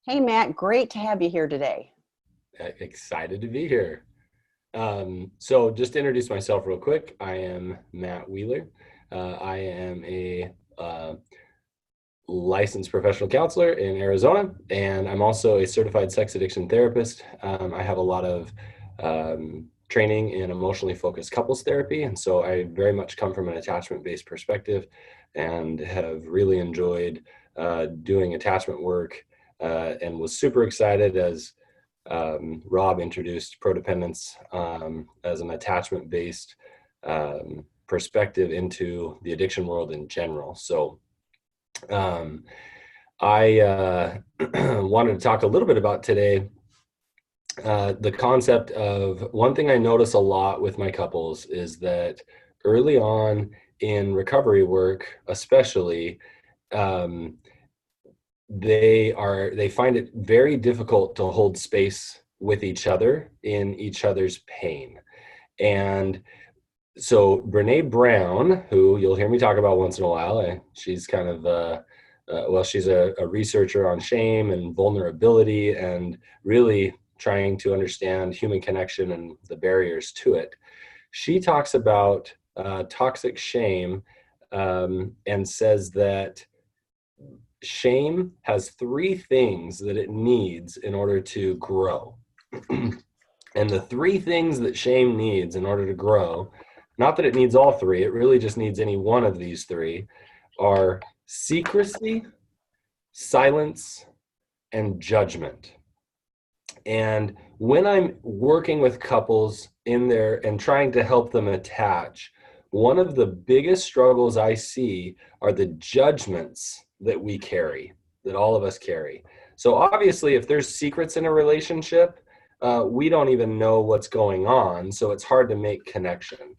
Hey, Matt, great to have you here today. Excited to be here. So just to introduce myself real quick, I am Matt Wheeler. I am a licensed professional counselor in Arizona, and I'm also a certified sex addiction therapist. I have a lot of training in emotionally focused couples therapy, and so I very much come from an attachment-based perspective and have really enjoyed doing attachment work and was super excited as Rob introduced Prodependence as an attachment-based perspective into the addiction world in general. So um, I wanted to talk a little bit about today the concept of one thing I notice a lot with my couples is that early on in recovery work, especially, um, they find it very difficult to hold space with each other in each other's pain. And so Brene Brown, who you'll hear me talk about once in a while, she's kind of she's a researcher on shame and vulnerability and really trying to understand human connection and the barriers to it. She talks about toxic shame and says that shame has three things that it needs in order to grow. And the three things that shame needs in order to grow, not that it needs all three, it really just needs any one of these three, are secrecy, silence, and judgment. And when I'm working with couples in there and trying to help them attach, one of the biggest struggles I see are the judgments that we carry, that all of us carry. So obviously, if there's secrets in a relationship, we don't even know what's going on, so it's hard to make connection.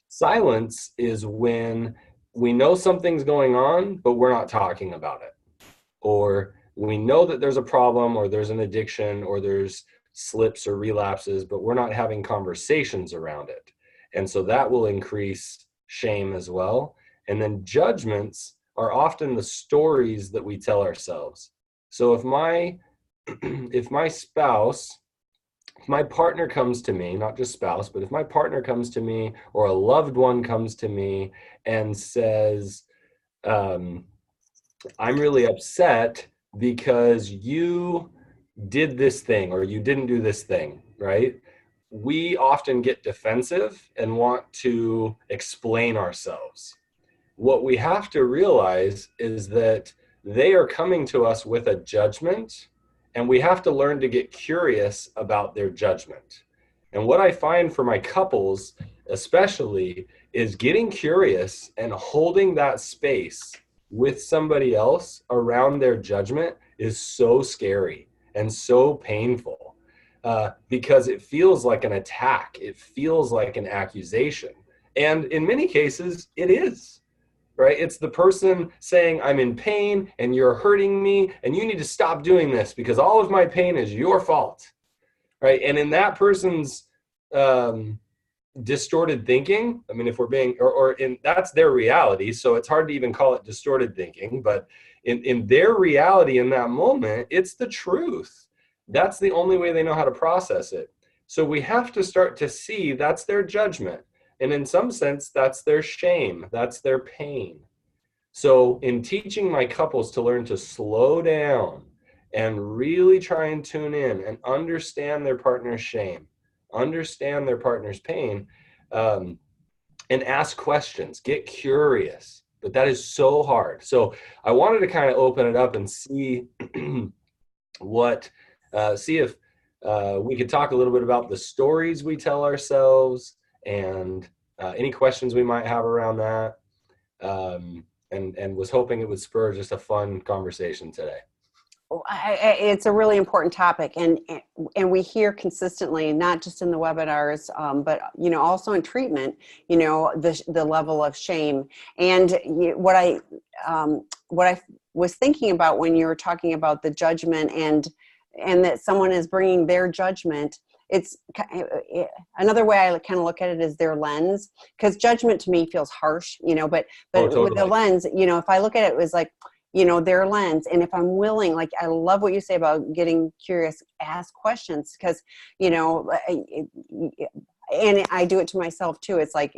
Silence is when we know something's going on, but we're not talking about it. Or we know that there's a problem or there's an addiction or there's slips or relapses, but we're not having conversations around it. And so that will increase shame as well. And then judgments are often the stories that we tell ourselves. So if my spouse, if my partner comes to me, not just spouse, but if my partner comes to me or a loved one comes to me and says, um, I'm really upset because you did this thing or you didn't do this thing, right? We often get defensive and want to explain ourselves. What we have to realize is that they are coming to us with a judgment, and we have to learn to get curious about their judgment. And what I find for my couples, especially, is getting curious and holding that space with somebody else around their judgment is so scary and so painful because it feels like an attack. It feels like an accusation. And in many cases, it is, right? It's the person saying, I'm in pain and you're hurting me and you need to stop doing this because all of my pain is your fault, right? And in that person's um, distorted thinking, I mean, if we're being, or in that's their reality, so it's hard to even call it distorted thinking, but in their reality in that moment, it's the truth. That's the only way they know how to process it. So we have to start to see that's their judgment. And in some sense, that's their shame, that's their pain. So in teaching my couples to learn to slow down and really try and tune in and understand their partner's shame, understand their partner's pain, um, and ask questions, get curious. But that is so hard. So I wanted to kind of open it up and see what, see if we could talk a little bit about the stories we tell ourselves and any questions we might have around that. And was hoping it would spur just a fun conversation today. It's a really important topic, and we hear consistently, not just in the webinars, but also in treatment, the level of shame. And what I was thinking about when you were talking about the judgment and that someone is bringing their judgment. It's another way I kind of look at it is their lens, because judgment to me feels harsh, but Oh, with the totally. lens, if I look at it, it was like, their lens. And if I'm willing, like, I love what you say about getting curious, ask questions, because, and I do it to myself too. It's like,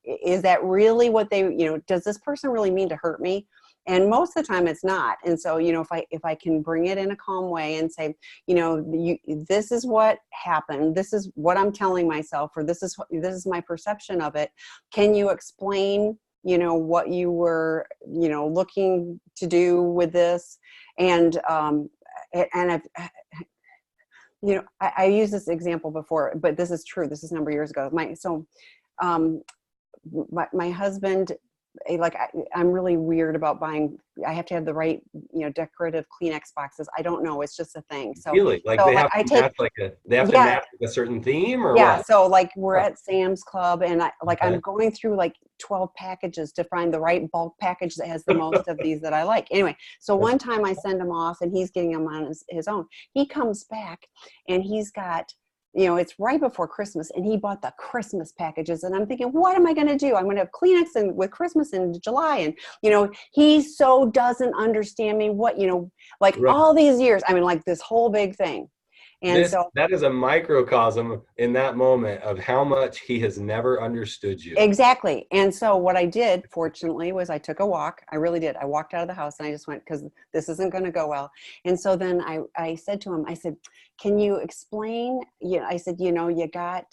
is that really what they, does this person really mean to hurt me? And most of the time it's not. And so, if I can bring it in a calm way and say, this is what happened, this is what I'm telling myself, or this is my perception of it. Can you explain, what you were, looking to do with this? And I used this example before, but this is true. This is a number of years ago. My husband, I'm really weird about buying. I have to have the right, decorative Kleenex boxes. I don't know. It's just a thing. So really, like, so they have to match they have to match a certain theme, or yeah. what? So like, we're at Sam's Club, and I'm going through like 12 packages to find the right bulk package that has the most of these that I like. Anyway, so one time I send him off, and he's getting them on his own. He comes back, and he's got, it's right before Christmas, and he bought the Christmas packages. And I'm thinking, what am I going to do? I'm going to have Kleenex with Christmas in July. And, he so doesn't understand me, like, Right. all these years, like this whole big thing. And that is a microcosm in that moment of how much he has never understood you. Exactly. And so what I did, fortunately, was I took a walk. I really did. I walked out of the house, and I just went, because this isn't going to go well. And so then I said to him, I said, can you explain? I said, you got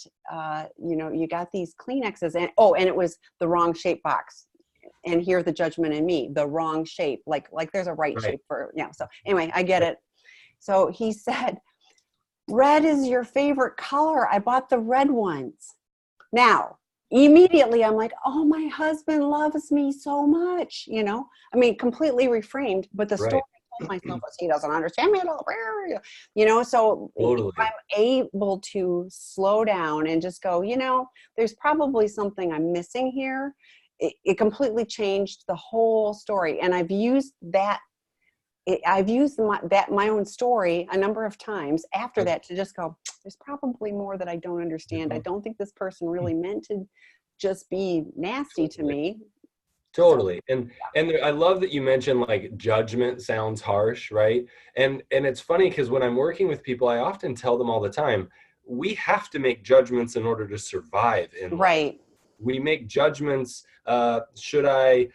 these Kleenexes, and it was the wrong shape box. And hear the judgment in me, the wrong shape, like there's a right shape for, So anyway, I get it. So he said, red is your favorite color. I bought the red ones. Now, immediately I'm like, oh, my husband loves me so much, completely reframed, but the story I told myself was, he doesn't understand me at all. So totally. I'm able to slow down and just go, there's probably something I'm missing here. It completely changed the whole story. And I've used that. I've used my own story a number of times after that to just go, there's probably more that I don't understand. I don't think this person really meant to just be nasty to me. Totally. And I love that you mentioned, like, judgment sounds harsh, right? And it's funny, because when I'm working with people, I often tell them all the time, we have to make judgments in order to survive in life. Right. We make judgments. Should I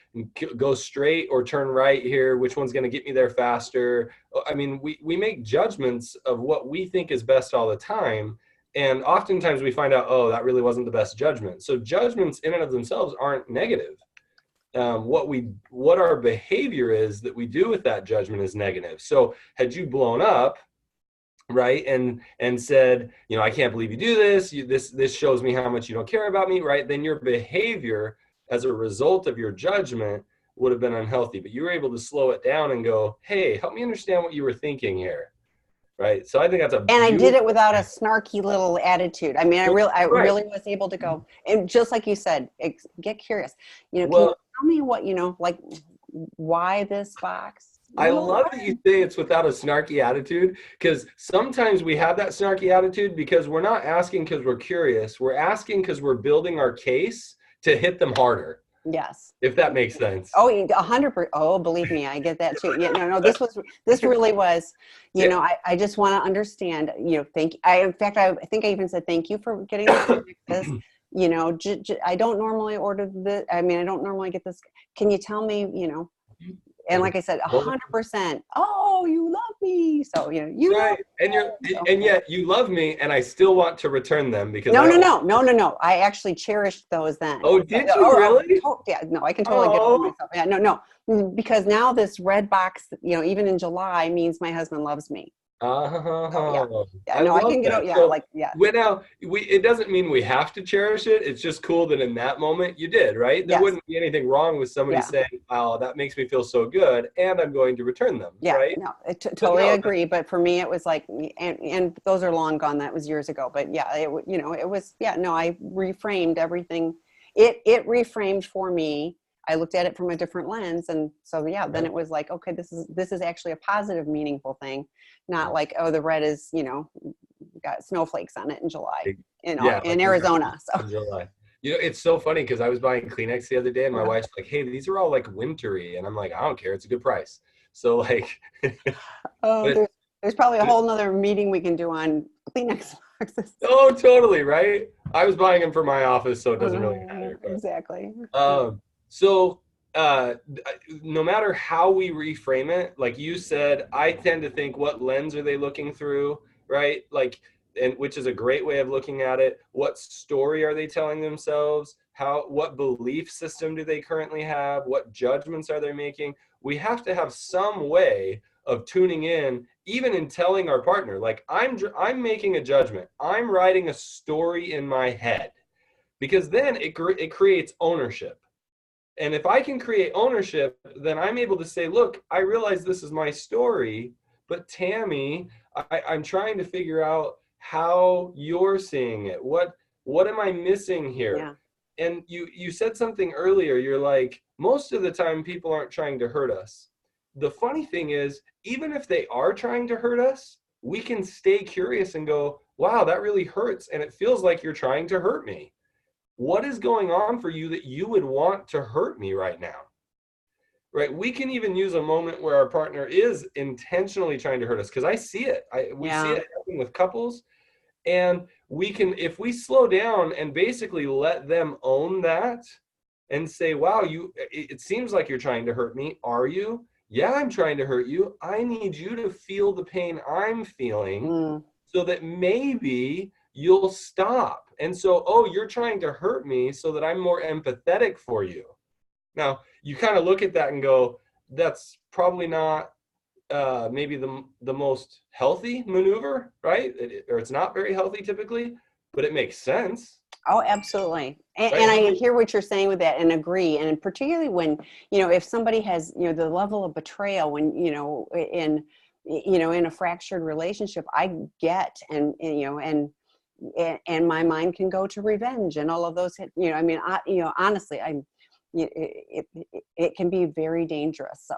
go straight or turn right here? Which one's going to get me there faster? We make judgments of what we think is best all the time. And oftentimes we find out, oh, that really wasn't the best judgment. So judgments in and of themselves aren't negative. What our behavior is that we do with that judgment is negative. So had you blown up, right, and said, I can't believe you do this. This shows me how much you don't care about me, right? Then your behavior as a result of your judgment would have been unhealthy. But you were able to slow it down and go, hey, help me understand what you were thinking here, right? So I think that's and I did it without a snarky little attitude. I really was able to go, and just like you said, get curious. Can you tell me what, like, why this box? I love that you say it's without a snarky attitude, because sometimes we have that snarky attitude because we're not asking because we're curious. We're asking because we're building our case to hit them harder. Yes. If that makes sense. Oh, 100%. Oh, believe me, I get that too. Yeah, no, this really was, I just want to understand, thank you. In fact, I think I even said, thank you for getting this. I don't normally order this. I don't normally get this. Can you tell me, And like I said, 100%. Oh, you love me. So, you right. And yet you love me, and I still want to return them because No. I actually cherished those then. Oh, did you really? Yeah, no, I can totally get over myself. Yeah, no. Because now this red box, even in July, means my husband loves me. I can get out. It doesn't mean we have to cherish it. It's just cool that in that moment you did, right? There wouldn't be anything wrong with somebody saying, "Oh, that makes me feel so good, and I'm going to return them." Yeah, right? No, totally agree. But for me, it was like, and those are long gone. That was years ago. But yeah, it was. Yeah, no, I reframed everything. It reframed for me. I looked at it from a different lens, and so then it was like, okay, this is actually a positive, meaningful thing, not like, oh, the red is got snowflakes on it in July, in Arizona. So in July. You know, it's so funny because I was buying Kleenex the other day and my Yeah. wife's like, hey, these are all like wintry. And I'm like, I don't care. It's a good price. So like, but Oh, it, there's probably a but it, whole nother meeting we can do on Kleenex boxes. oh, totally. Right. I was buying them for my office, so it doesn't really Yeah, matter. exactly. But, Yeah. so, uh, no matter how we reframe it, like you said, I tend to think, what lens are they looking through? Right. Like, and which is a great way of looking at it. What story are they telling themselves? What belief system do they currently have? What judgments are they making? We have to have some way of tuning in, even in telling our partner, like, I'm making a judgment. I'm writing a story in my head, because then it creates ownership. And if I can create ownership, then I'm able to say, look, I realize this is my story, but Tammy, I'm trying to figure out how you're seeing it. What am I missing here? Yeah. And you said something earlier. You're like, most of the time people aren't trying to hurt us. The funny thing is, even if they are trying to hurt us, we can stay curious and go, wow, that really hurts. And it feels like you're trying to hurt me. What is going on for you that you would want to hurt me right now? Right? We can even use a moment where our partner is intentionally trying to hurt us, because I see it. We see Yeah. it happen with couples, and we can, if we slow down and basically let them own that and say, wow, it seems like you're trying to hurt me. Are you? Yeah, I'm trying to hurt you. I need you to feel the pain I'm feeling Mm. so that maybe you'll stop. And so, oh, you're trying to hurt me so that I'm more empathetic for you. Now, you kind of look at that and go, that's probably not maybe the most healthy maneuver, right? Or it's not very healthy typically, but it makes sense, Oh, absolutely. And right? I hear what you're saying with that and agree. And particularly when, if somebody has, the level of betrayal when, in a fractured relationship, I get, and my mind can go to revenge and all of those, honestly, it can be very dangerous.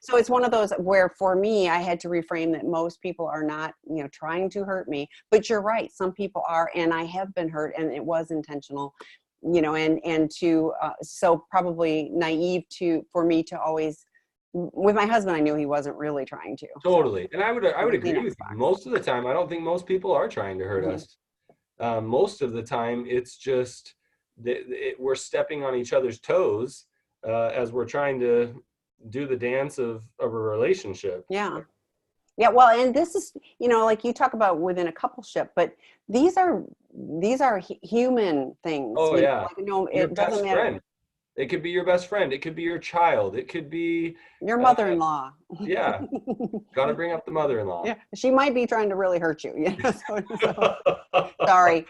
So it's one of those where for me, I had to reframe that most people are not, trying to hurt me, but you're right. Some people are, and I have been hurt and it was intentional, so probably naive for me to always, with my husband, I knew he wasn't really trying to, so Totally. And I would the agree Kleenex with you. box. Most of the time, I don't think most people are trying to hurt Mhm. us. Most of the time, it's just we're stepping on each other's toes as we're trying to do the dance of a relationship. Yeah. Yeah, well, and this is, like you talk about within a coupleship, but these are human things, Oh yeah, like, your it doesn't best matter. friend. It could be your best friend. It could be your child. It could be, Your uh, mother-in-law. yeah. Got to bring up the mother-in-law. Yeah, she might be trying to really hurt you, so sorry.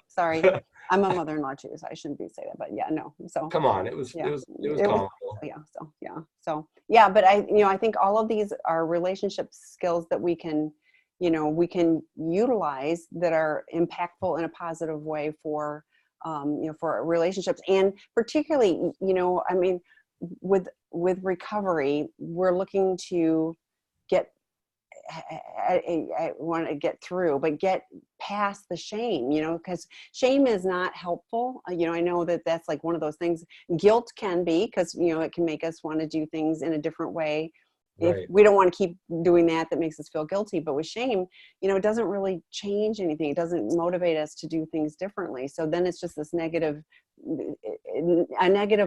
I'm a mother-in-law too, so I shouldn't be saying that, but yeah, no. So Come on, it was it yeah, was it was it was, comical. yeah, so yeah, but I think all of these are relationship skills that we can utilize that are impactful in a positive way for relationships. And particularly, I mean, with recovery, we're looking to get, I want to get through, but get past the shame, because shame is not helpful. I know that that's like one of those things. Guilt can be, because, it can make us want to do things in a different way. If Right. we don't want to keep doing that makes us feel guilty. But with shame, it doesn't really change anything. It doesn't motivate us to do things differently. So then it's just this a negative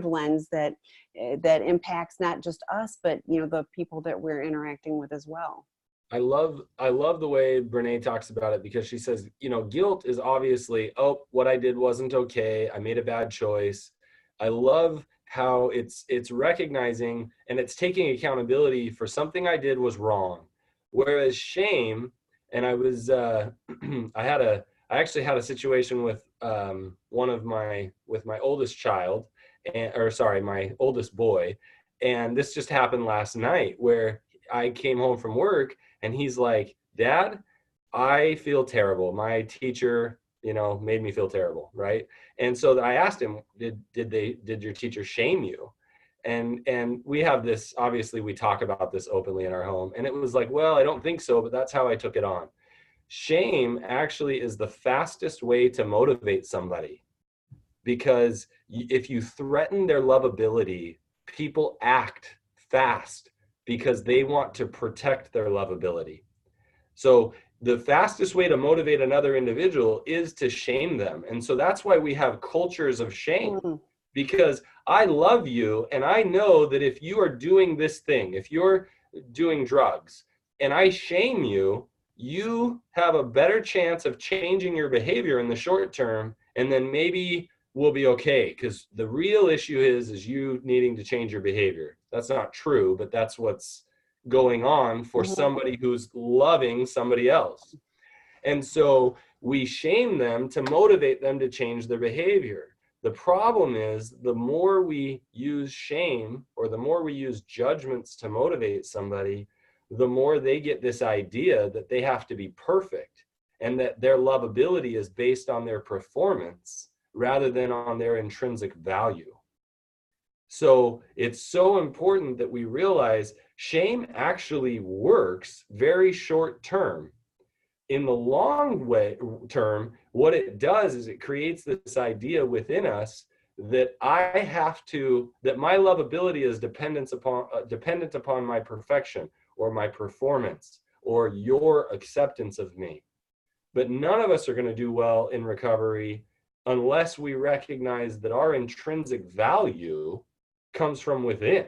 lens that impacts not just us, but, the people that we're interacting with as well. I love the way Brene talks about it, because she says, guilt is obviously, oh, what I did wasn't okay. I made a bad choice. I love how it's recognizing and it's taking accountability for something I did was wrong. Whereas shame, and I actually had a situation with with my oldest child, my oldest boy, and this just happened last night where I came home from work and he's like, Dad, I feel terrible. My teacher, made me feel terrible, right? And so I asked him, did your teacher shame you? And we have this, obviously we talk about this openly in our home. And it was like, well, I don't think so, but that's how I took it on. Shame actually is the fastest way to motivate somebody. because if you threaten their lovability, people act fast because they want to protect their lovability. So the fastest way to motivate another individual is to shame them. And so that's why we have cultures of shame, Mm. because I love you and I know that if you are doing this thing, if you're doing drugs and I shame you, you have a better chance of changing your behavior in the short term, and then maybe we'll be okay. Because the real issue is you needing to change your behavior. That's not true, but that's what's going on for Mhm. somebody who's loving somebody else. And so we shame them to motivate them to change their behavior. The problem is the more we use shame or the more we use judgments to motivate somebody, the more they get this idea that they have to be perfect and that their lovability is based on their performance rather than on their intrinsic value. So it's so important that we realize shame actually works very short term. In the long way term, what it does is it creates this idea within us that that my lovability is dependent upon my perfection or my performance or your acceptance of me. But none of us are going to do well in recovery unless we recognize that our intrinsic value comes from within,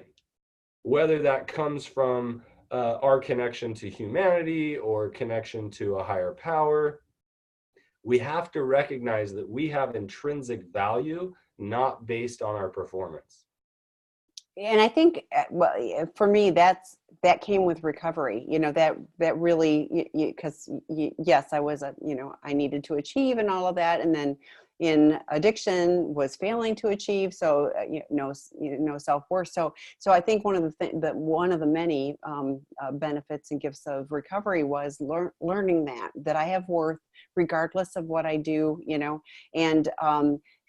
whether that comes from our connection to humanity or connection to a higher power. We have to recognize that we have intrinsic value, not based on our performance. And I think, well, for me, that came with recovery. That really, because yes, I was I needed to achieve and all of that, and then in addiction was failing to achieve. So no self-worth. So I think one of the many benefits and gifts of recovery was learning that I have worth regardless of what I do. And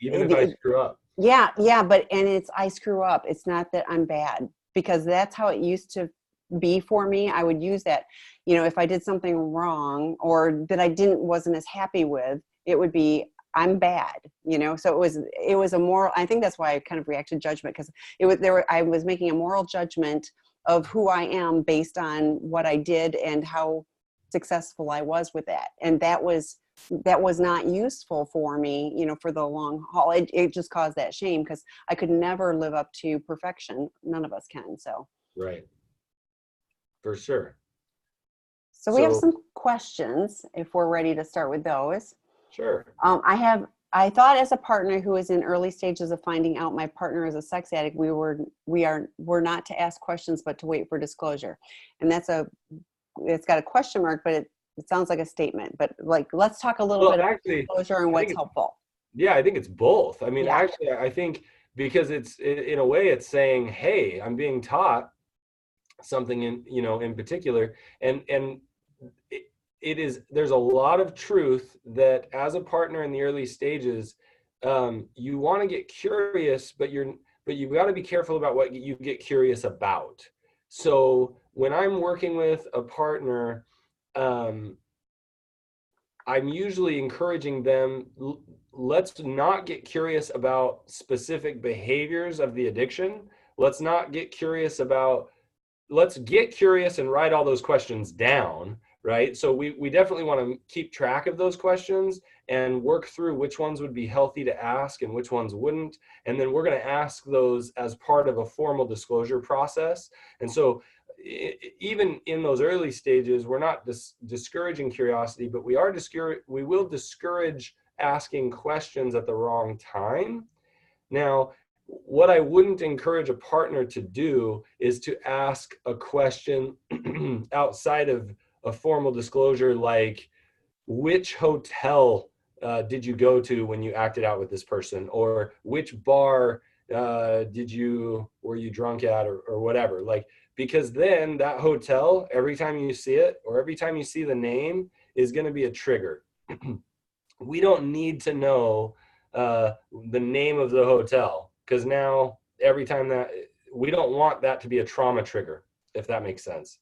Even if I screw up. yeah, but I screw up. It's not that I'm bad, because that's how it used to be for me. I would use that, if I did something wrong or that I wasn't as happy with, it would be, I'm bad, so it was a moral, I think that's why I kind of reacted judgment, because I was making a moral judgment of who I am based on what I did and how successful I was with that. And that was not useful for me, for the long haul. It just caused that shame because I could never live up to perfection. None of us can. So, Right. For sure. so we have some questions if we're ready to start with those. Sure. I thought as a partner who is in early stages of finding out my partner is a sex addict, we're not to ask questions, but to wait for disclosure. And it's got a question mark, but it sounds like a statement. But let's talk a little bit about disclosure and what's helpful. Yeah, I think it's both. I mean, Yeah. actually, I think because it's in a way it's saying, hey, I'm being taught something in particular, and there's a lot of truth that as a partner in the early stages, you want to get curious, but you've got to be careful about what you get curious about. So when I'm working with a partner, I'm usually encouraging them, let's not get curious about specific behaviors of the addiction. Let's get curious and write all those questions down, right? So we definitely want to keep track of those questions and work through which ones would be healthy to ask and which ones wouldn't. And then we're going to ask those as part of a formal disclosure process. And so even in those early stages, we're not discouraging curiosity, but we will discourage asking questions at the wrong time. Now, what I wouldn't encourage a partner to do is to ask a question outside of a formal disclosure, like, which hotel did you go to when you acted out with this person? Or which bar were you drunk at, or whatever? Because then that hotel, every time you see it or every time you see the name, is going to be a trigger. We don't need to know the name of the hotel, because now every time we don't want that to be a trauma trigger, if that makes sense.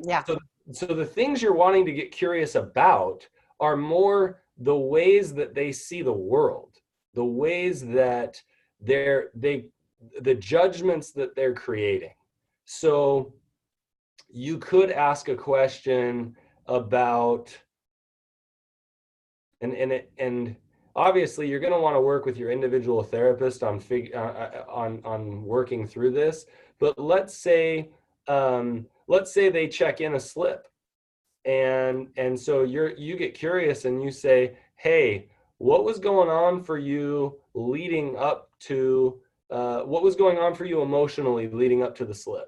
Yeah. So the things you're wanting to get curious about are more the ways that they see the world. the ways that the judgments that they're creating. So you could ask a question about, and obviously you're going to want to work with your individual therapist on working through this. But let's say they check in a slip, and so you get curious and you say, hey, what was going on for you leading up to what was going on for you emotionally leading up to the slip?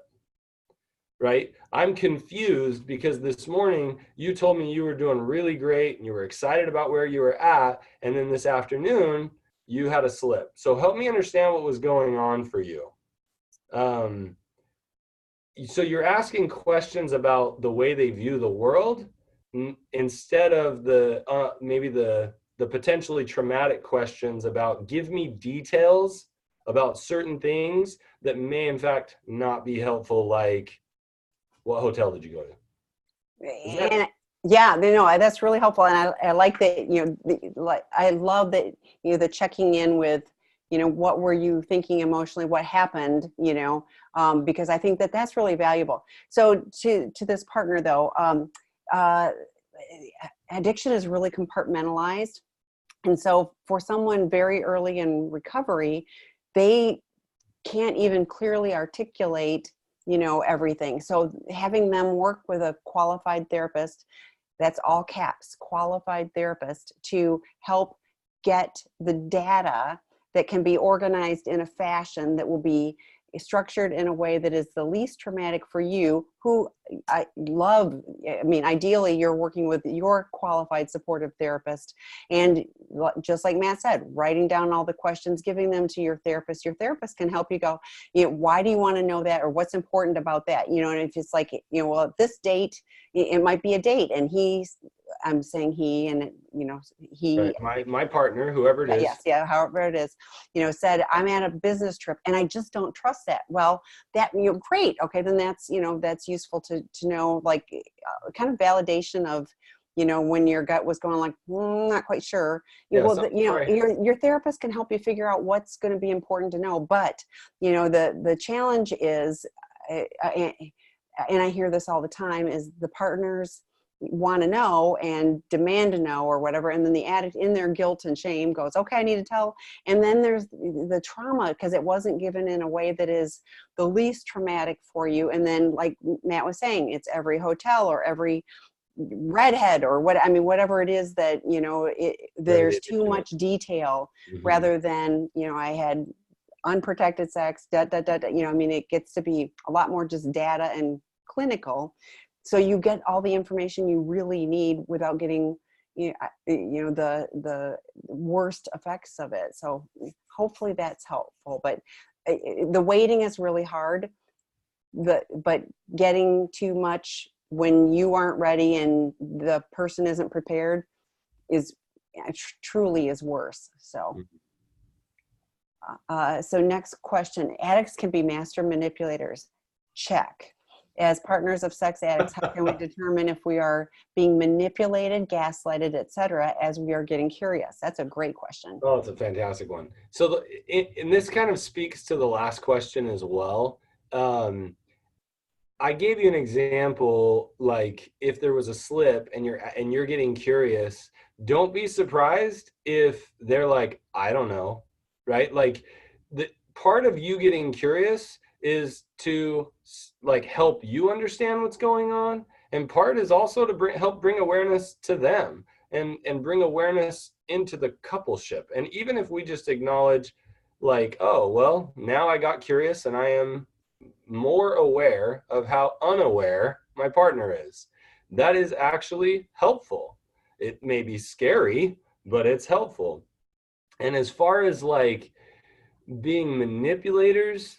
Right? I'm confused because this morning you told me you were doing really great and you were excited about where you were at, and then this afternoon you had a slip. So help me understand what was going on for you. So you're asking questions about the way they view the world instead of maybe the potentially traumatic questions about, give me details about certain things that may in fact not be helpful, like, what hotel did you go to? And yeah, that's really helpful. And I like that, I love that, the checking in with, what were you thinking emotionally, what happened, because I think that that's really valuable. So to this partner though, addiction is really compartmentalized. And so for someone very early in recovery, they can't even clearly articulate everything. So having them work with a qualified therapist, that's all caps, qualified therapist, to help get the data that can be organized in a fashion that will be structured in a way that is the least traumatic for you, who I love. I mean, ideally you're working with your qualified supportive therapist, and just like Matt said, writing down all the questions, giving them to your therapist. Your therapist can help you go, why do you want to know that, or what's important about that? And if it's like, well, at this date, it might be a date, and I'm saying he, and he, right. My partner, whoever it is. Yes, yeah, however it is, said, I'm at a business trip and I just don't trust that. Well, that, great. Okay. Then that's, that's useful to know, like, kind of validation of, when your gut was going like, not quite sure. Yeah, Well, your therapist can help you figure out what's going to be important to know. But, the challenge is, and I hear this all the time, is the partners want to know and demand to know or whatever, and then the addict, in their guilt and shame, goes, okay, I need to tell. And then there's the trauma because it wasn't given in a way that is the least traumatic for you. And then, like Matt was saying, it's every hotel or every redhead or whatever it is that there's too much detail. Mm-hmm. Rather than I had unprotected sex, it gets to be a lot more just data and clinical. So you get all the information you really need without getting, the worst effects of it. So hopefully that's helpful. But the waiting is really hard. But getting too much when you aren't ready and the person isn't prepared is truly is worse. So. So next question: addicts can be master manipulators. Check. As partners of sex addicts, how can we determine if we are being manipulated, gaslighted, etc., as we are getting curious? That's a great question. Oh, it's a fantastic one. So, and this kind of speaks to the last question as well. I gave you an example, like if there was a slip and you're getting curious, don't be surprised if they're like, I don't know, right? Like the part of you getting curious is to like help you understand what's going on, and part is also to help bring awareness to them and bring awareness into the coupleship. And even if we just acknowledge like, oh, well, now I got curious and I am more aware of how unaware my partner is, that is actually helpful. It may be scary, but it's helpful. And as far as like being manipulators,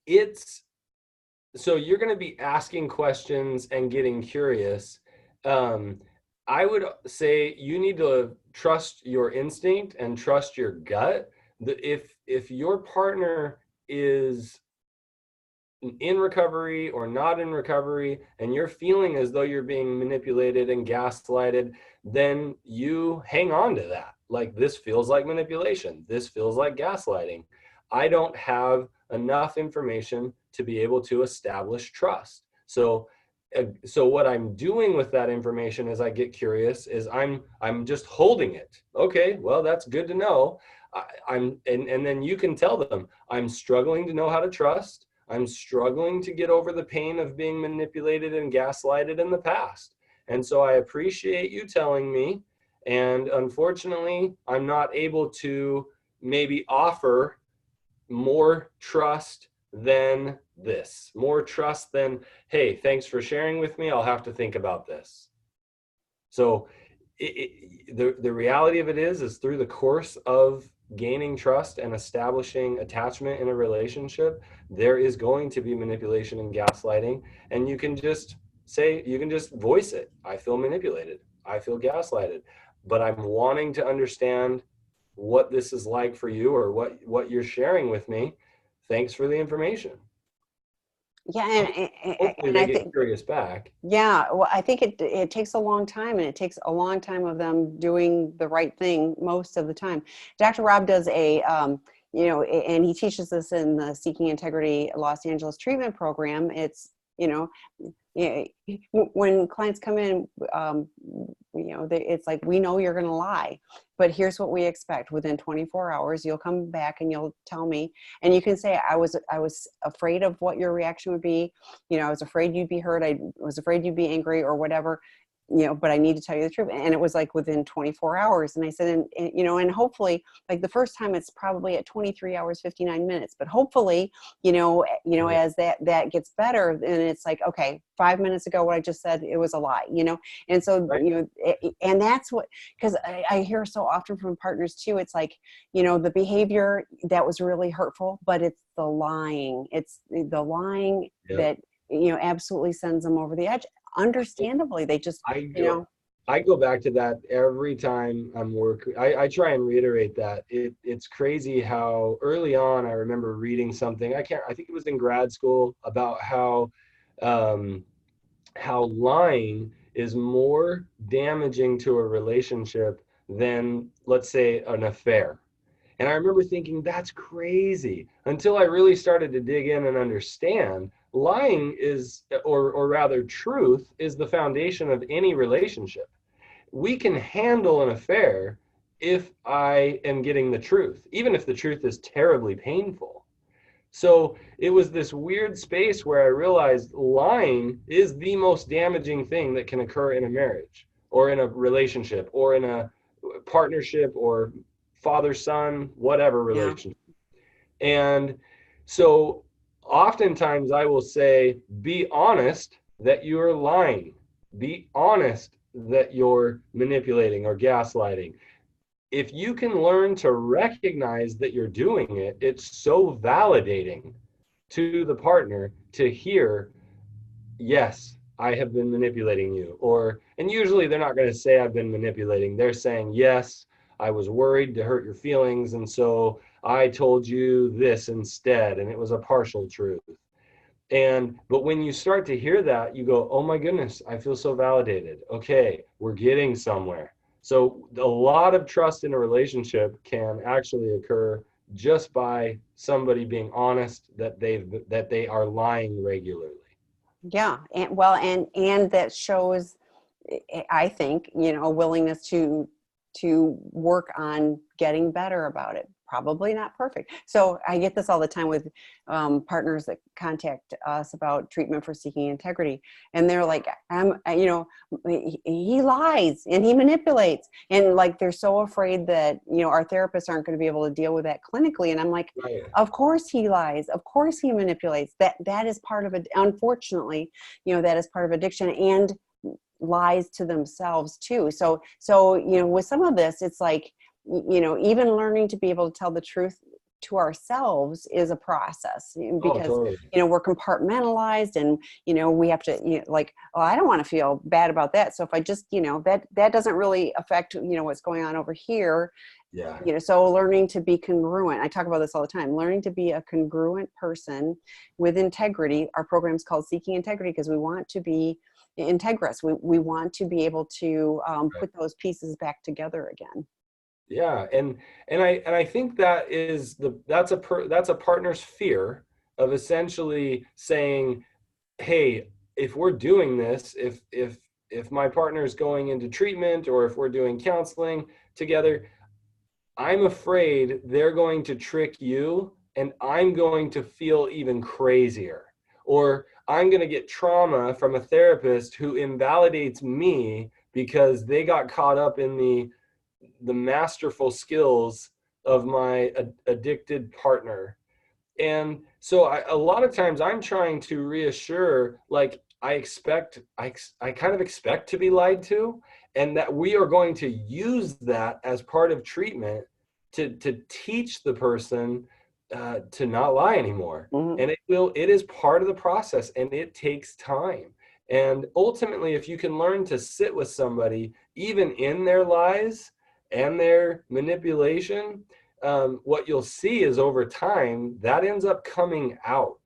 it's so you're going to be asking questions and getting curious. I would say you need to trust your instinct and trust your gut. If your partner is in recovery or not in recovery and you're feeling as though you're being manipulated and gaslighted, then you hang on to that. like this feels like manipulation. This feels like gaslighting. I don't have enough information to be able to establish trust. So what I'm doing with that information as I get curious is I'm just holding it. Okay, well, that's good to know. And then you can tell them, I'm struggling to know how to trust. I'm struggling to get over the pain of being manipulated and gaslighted in the past. And so I appreciate you telling me. And unfortunately, I'm not able to maybe offer more trust than this, more trust than, hey, thanks for sharing with me. I'll have to think about this. So the reality of it is through the course of gaining trust and establishing attachment in a relationship, there is going to be manipulation and gaslighting. And you can just voice it. I feel manipulated. I feel gaslighted, but I'm wanting to understand what this is like for you, or what you're sharing with me. Thanks for the information. Yeah, Hopefully and they I get think, curious back. yeah, well, I think it takes a long time, and it takes a long time of them doing the right thing most of the time. Dr. Rob does and he teaches this in the Seeking Integrity Los Angeles treatment program. It's, yeah, when clients come in, it's like, we know you're going to lie, but here's what we expect. Within 24 hours, you'll come back and you'll tell me, and you can say, I was afraid of what your reaction would be. I was afraid you'd be hurt. I was afraid you'd be angry or whatever, but I need to tell you the truth. And it was like within 24 hours. And I said, and hopefully, like the first time, it's probably at 23 hours, 59 minutes, but hopefully, as that gets better, and it's like, okay, 5 minutes ago, what I just said, it was a lie, and so, Right. And that's what, because I hear so often from partners too, it's like, the behavior that was really hurtful, but it's the lying. It's the lying Yep. that, absolutely sends them over the edge. Understandably, they just, I go I go back to that every time I'm working. I try and reiterate that. It's crazy how early on I remember reading something. I think it was in grad school about um, how lying is more damaging to a relationship than, let's say, an affair. And I remember thinking, that's crazy, until I really started to dig in and understand lying is, or rather, truth is the foundation of any relationship. We can handle an affair if I am getting the truth, even if the truth is terribly painful. So it was this weird space where I realized lying is the most damaging thing that can occur in a marriage or in a relationship or in a partnership or father son, whatever yeah, relationship. And so oftentimes I will say, be honest that you're lying, be honest that you're manipulating or gaslighting. If you can learn to recognize that you're doing it, it's so validating to the partner to hear, yes, I have been manipulating you. And usually they're not going to say I've been manipulating. They're saying, yes, I was worried to hurt your feelings. And so I told you this instead. And it was a partial truth. But when you start to hear that, you go, oh my goodness, I feel so validated. Okay, we're getting somewhere. So a lot of trust in a relationship can actually occur just by somebody being honest that they are lying regularly. yeah, and well, and that shows, I think, a willingness to work on getting better about it. Probably not perfect. So I get this all the time with partners that contact us about treatment for seeking integrity, and they're like, he lies and he manipulates, and like they're so afraid that our therapists aren't going to be able to deal with that clinically. And I'm like, Right. of course he lies, of course he manipulates. That is part of it. Unfortunately, that is part of addiction, and lies to themselves too. So with some of this, it's like, even learning to be able to tell the truth to ourselves is a process, Oh, because totally. we're compartmentalized, and we have to, like, oh, I don't want to feel bad about that, so if I just, that doesn't really affect what's going on over here. Yeah. So learning to be congruent. I talk about this all the time. Learning to be a congruent person with integrity. Our program's called Seeking Integrity because we want to be integrous. We want to be able to Right. put those pieces back together again. Yeah, and I think that is that's a partner's fear of essentially saying, hey, if we're doing this, if my partner is going into treatment or if we're doing counseling together, I'm afraid they're going to trick you and I'm going to feel even crazier. Or I'm going to get trauma from a therapist who invalidates me because they got caught up in the masterful skills of my addicted partner. And so a lot of times I'm trying to reassure, like, I kind of expect to be lied to, and that we are going to use that as part of treatment to teach the person to not lie anymore. Mhm. And it is part of the process, and it takes time. And ultimately, if you can learn to sit with somebody, even in their lies and their manipulation, what you'll see is over time that ends up coming out.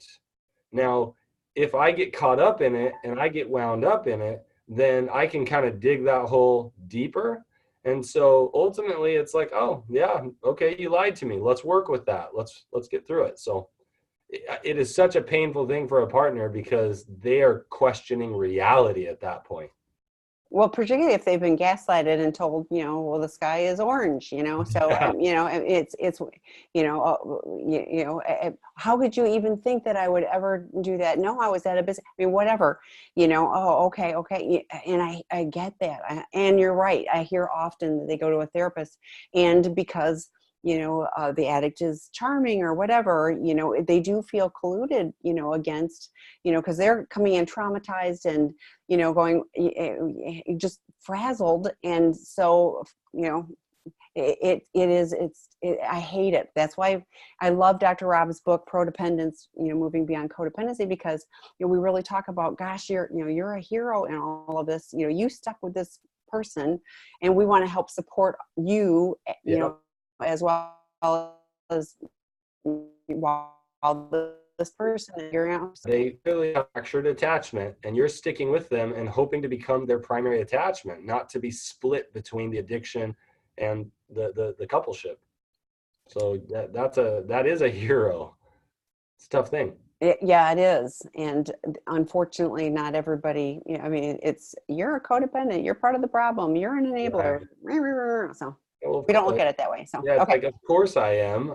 Now, if I get caught up in it and I get wound up in it, then I can kind of dig that hole deeper. And so ultimately it's like, oh yeah, okay, you lied to me. Let's work with that. Let's get through it. So it is such a painful thing for a partner because they are questioning reality at that point. Well, particularly if they've been gaslighted and told, well, the sky is orange, so, Yeah. it's, how could you even think that I would ever do that? No, I was at a business, I mean, whatever, oh, okay. And I get that. And you're right. I hear often that they go to a therapist and because, the addict is charming or whatever, they do feel colluded, against, because they're coming in traumatized and, going just frazzled. And so, I hate it. That's why I love Dr. Rob's book, Prodependence, moving beyond codependency, because, we really talk about, gosh, you're a hero in all of this, you stuck with this person and we want to help support you, Yep. as well as while this person is figuring out. They clearly have fractured attachment, and you're sticking with them and hoping to become their primary attachment, not to be split between the addiction and the coupleship. So that is a hero. It's a tough thing. Yeah, it is. And unfortunately, not everybody, I mean, you're a codependent, you're part of the problem, you're an Right. enabler. So Well, we don't look at it that way. So, yeah, it's okay. like, of course I am.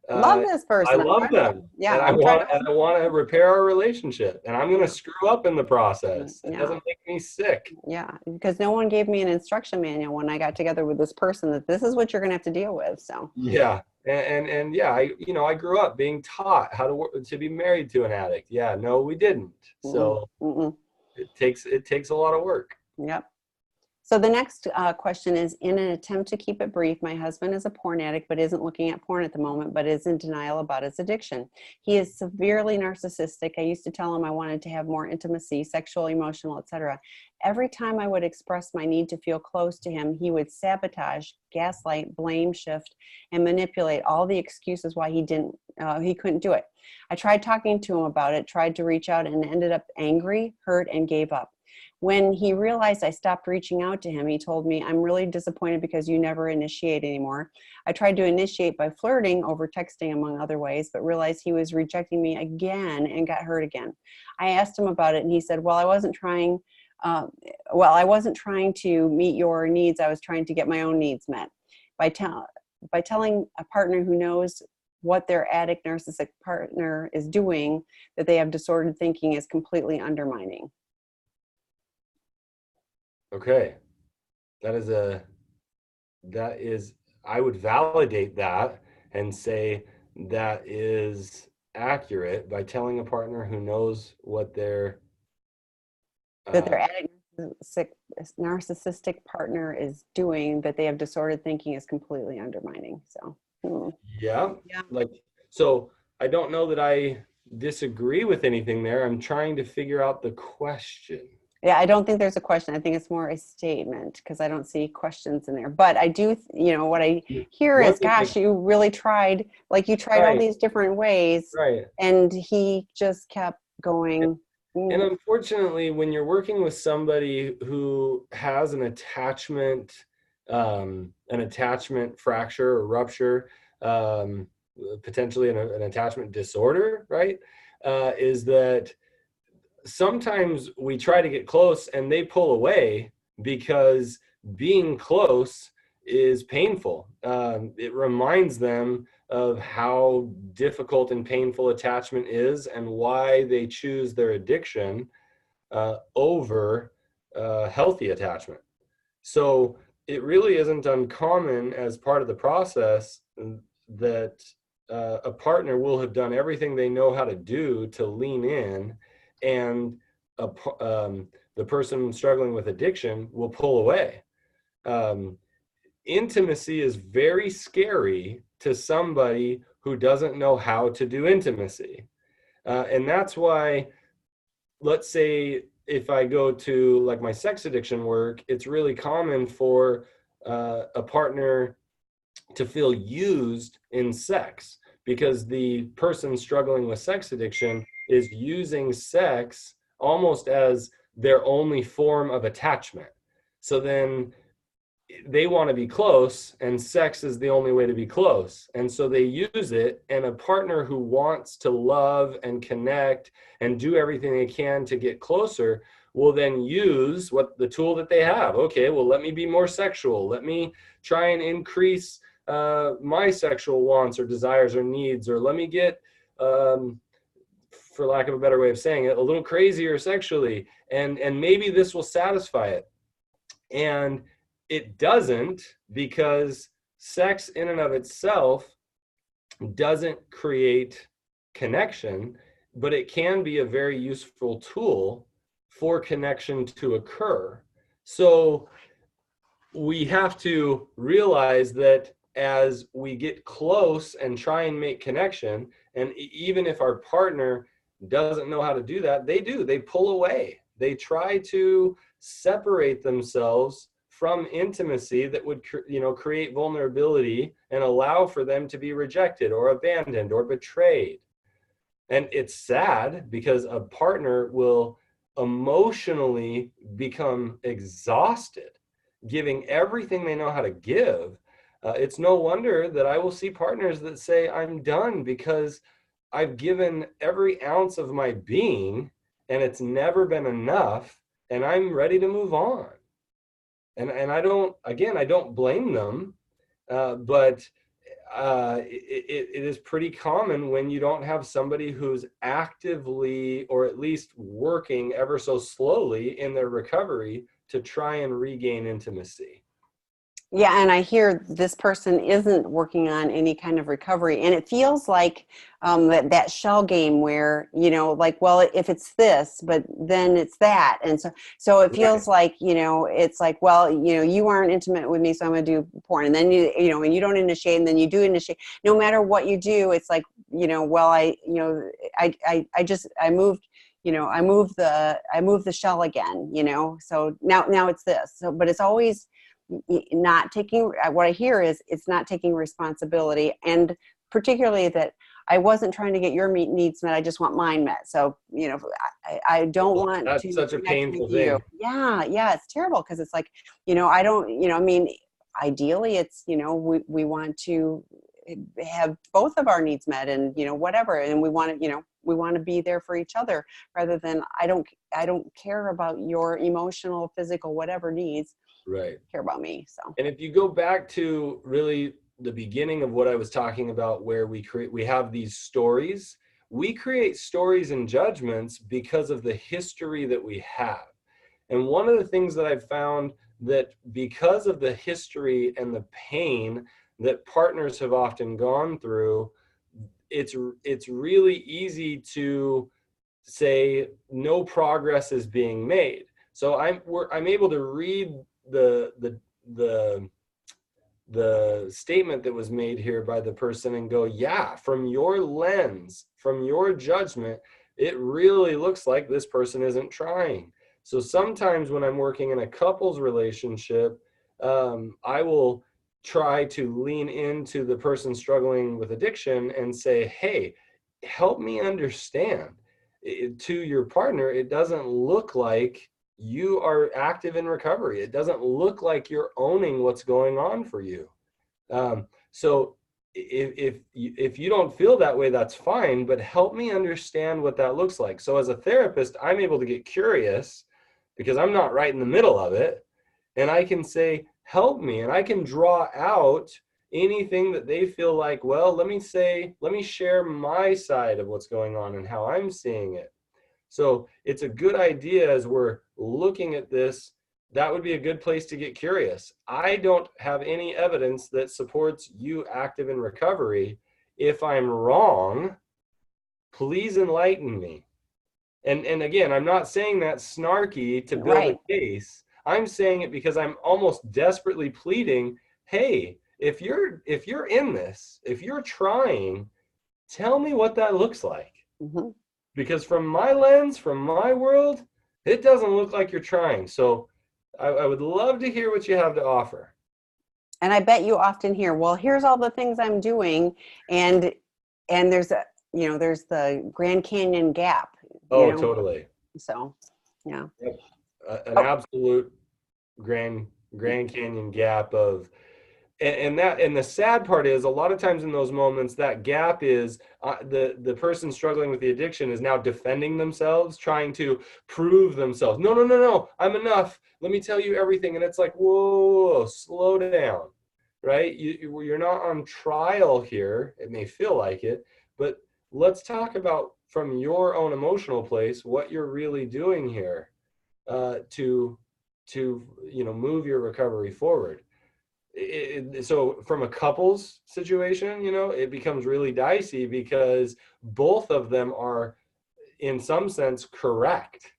Love Uh, this I person. I'm love trying to, them, yeah, and I I'm trying to want hold. to repair our relationship, and I'm going to Yeah. screw up in the process. It Yeah. doesn't make me sick. Yeah. Because no one gave me an instruction manual when I got together with this person that this is what you're going to have to deal with. So, Yeah, and yeah, I grew up being taught how to work, to be married to an addict. Yeah, no, we didn't. mm-mm, So mm-mm. it takes a lot of work. Yep. So the next question is, in an attempt to keep it brief, my husband is a porn addict, but isn't looking at porn at the moment, but is in denial about his addiction. He is severely narcissistic. I used to tell him I wanted to have more intimacy, sexual, emotional, etc. Every time I would express my need to feel close to him, he would sabotage, gaslight, blame shift, and manipulate all the excuses why he couldn't do it. I tried talking to him about it, tried to reach out, and ended up angry, hurt, and gave up. When he realized I stopped reaching out to him, he told me, I'm really disappointed because you never initiate anymore. I tried to initiate by flirting over texting, among other ways, but realized he was rejecting me again and got hurt again. I asked him about it and he said, uh, I wasn't trying to meet your needs. I was trying to get my own needs met. By, tell, by telling a partner who knows what their addict narcissistic partner is doing that they have disordered thinking is completely undermining. Okay, that is a that is I would validate that and say that is accurate by telling a partner who knows what their That uh, their addict narcissistic partner is doing that they have disordered thinking is completely undermining. So, yeah, yeah. like, so I don't know that I disagree with anything there. I'm trying to figure out the question. Yeah, I don't think there's a question. I think it's more a statement because I don't see questions in there. But I do, what I hear One is, thing, gosh, you really tried, like you tried all right, these different ways, right. and he just kept going. And Mm, unfortunately, when you're working with somebody who has an attachment an attachment fracture or rupture, um, potentially an attachment disorder, right? Is that sometimes we try to get close and they pull away because being close is painful. It reminds them of how difficult and painful attachment is and why they choose their addiction over healthy attachment. So it really isn't uncommon as part of the process that a partner will have done everything they know how to do to lean in, and the person struggling with addiction will pull away. Um, Intimacy is very scary to somebody who doesn't know how to do intimacy. And that's why, let's say, if I go to like my sex addiction work, it's really common for a partner to feel used in sex because the person struggling with sex addiction is using sex almost as their only form of attachment. So then they want to be close, and sex is the only way to be close. And so they use it, and a partner who wants to love and connect and do everything they can to get closer will then use what the tool that they have. Okay, well, let me be more sexual. Let me try and increase my sexual wants or desires or needs, or let me get, for lack of a better way of saying it, a little crazier sexually. And maybe this will satisfy it. And it doesn't, because sex in and of itself doesn't create connection, but it can be a very useful tool for connection to occur. So we have to realize that as we get close and try and make connection, and even if our partner doesn't know how to do that, they pull away. They try to separate themselves from intimacy that would create vulnerability and allow for them to be rejected or abandoned or betrayed. And it's sad because a partner will emotionally become exhausted giving everything they know how to give. It's no wonder that I will see partners that say, I'm done because I've given every ounce of my being and it's never been enough, and I'm ready to move on. And I don't blame them, but it is pretty common when you don't have somebody who's actively, or at least working ever so slowly in their recovery to try and regain intimacy. Yeah, and I hear this person isn't working on any kind of recovery, and it feels like that shell game where, like, well, if it's this, but then it's that, and so it feels like, it's like, well, you aren't intimate with me, so I'm going to do porn, and then and you don't initiate, and then you do initiate. No matter what you do, it's like, well, I moved. I moved the shell again. So now it's this. So, but it's always not taking, what I hear is it's not taking responsibility, and particularly that I wasn't trying to get your needs met, I just want mine met. So I don't want that's to such a painful thing. Yeah, it's terrible, because it's like, I don't, I mean, ideally it's, we want to have both of our needs met, and whatever, and we want to be there for each other, rather than I don't care about your emotional, physical, whatever needs. Right. Care about me. So, and if you go back to really the beginning of what I was talking about, where we have these stories, we create stories and judgments because of the history that we have. And one of the things that I've found, that because of the history and the pain that partners have often gone through, it's really easy to say no progress is being made. So I'm able to read the statement that was made here by the person and go, yeah, from your lens, from your judgment, it really looks like this person isn't trying. So sometimes when I'm working in a couples relationship, I will try to lean into the person struggling with addiction and say, hey, help me understand. To your partner, it doesn't look like you are active in recovery. It doesn't look like you're owning what's going on for you. So if you don't feel that way, that's fine, but help me understand what that looks like. So as a therapist, I'm able to get curious because I'm not right in the middle of it. And I can say, help me. And I can draw out anything that they feel like, well, let me share my side of what's going on and how I'm seeing it. So it's a good idea as we're looking at this. That would be a good place to get curious. I don't have any evidence that supports you active in recovery. If I'm wrong, please enlighten me. And again, I'm not saying that snarky to build a case. I'm saying it because I'm almost desperately pleading, hey, if you're in this, if you're trying, tell me what that looks like. Mm-hmm. Because from my lens, from my world, it doesn't look like you're trying. So I would love to hear what you have to offer. And I bet you often hear, well, here's all the things I'm doing. And there's there's the Grand Canyon gap. Oh, totally. So, yeah. Yep. An absolute Grand Canyon gap of, and the sad part is a lot of times in those moments, that gap is the person struggling with the addiction is now defending themselves, trying to prove themselves. No, I'm enough. Let me tell you everything. And it's like, whoa, slow down, right? You're not on trial here. It may feel like it, but let's talk about from your own emotional place, what you're really doing here to move your recovery forward. So from a couples situation, it becomes really dicey because both of them are in some sense correct.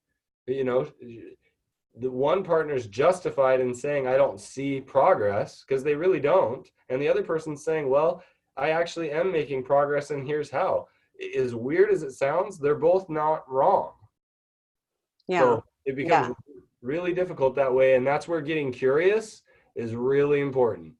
The one partner's justified in saying, I don't see progress, because they really don't. And the other person's saying, well, I actually am making progress and here's how. As weird as it sounds, they're both not wrong. Yeah. So it becomes really difficult that way. And that's where getting curious is really important.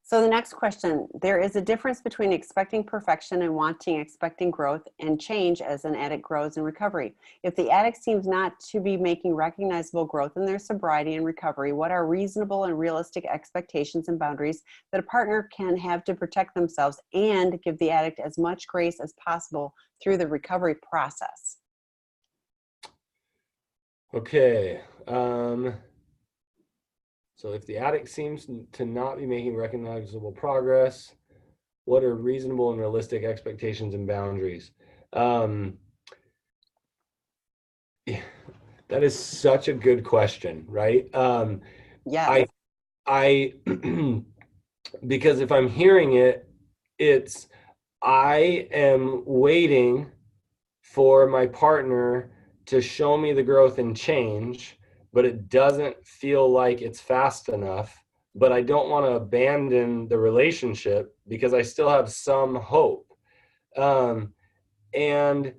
So the next question, there is a difference between expecting perfection and expecting growth and change as an addict grows in recovery. If the addict seems not to be making recognizable growth in their sobriety and recovery, what are reasonable and realistic expectations and boundaries that a partner can have to protect themselves and give the addict as much grace as possible through the recovery process? Okay. So if the addict seems to not be making recognizable progress, what are reasonable and realistic expectations and boundaries? That is such a good question, right? Yes. I because if I'm hearing it, it's I am waiting for my partner to show me the growth and change, but it doesn't feel like it's fast enough. But I don't want to abandon the relationship because I still have some hope. And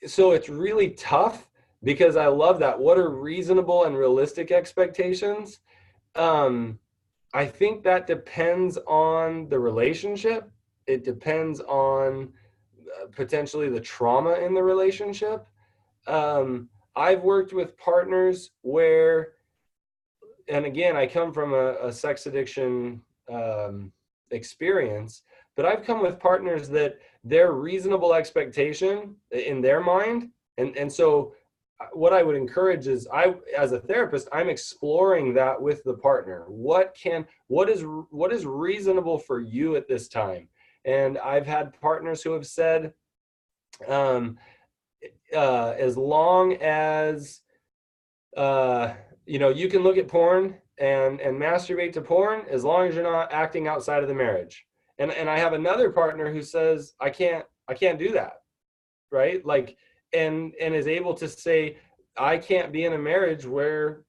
so it's really tough because I love that. What are reasonable and realistic expectations? I think that depends on the relationship. It depends on potentially the trauma in the relationship. I've worked with partners where, and again, I come from a sex addiction experience, but I've come with partners that their reasonable expectation in their mind, and so what I would encourage is as a therapist, I'm exploring that with the partner. What is reasonable for you at this time? And I've had partners who have said, as long as you can look at porn and masturbate to porn, as long as you're not acting outside of the marriage. And I have another partner who says I can't do that, right? Like, and is able to say I can't be in a marriage where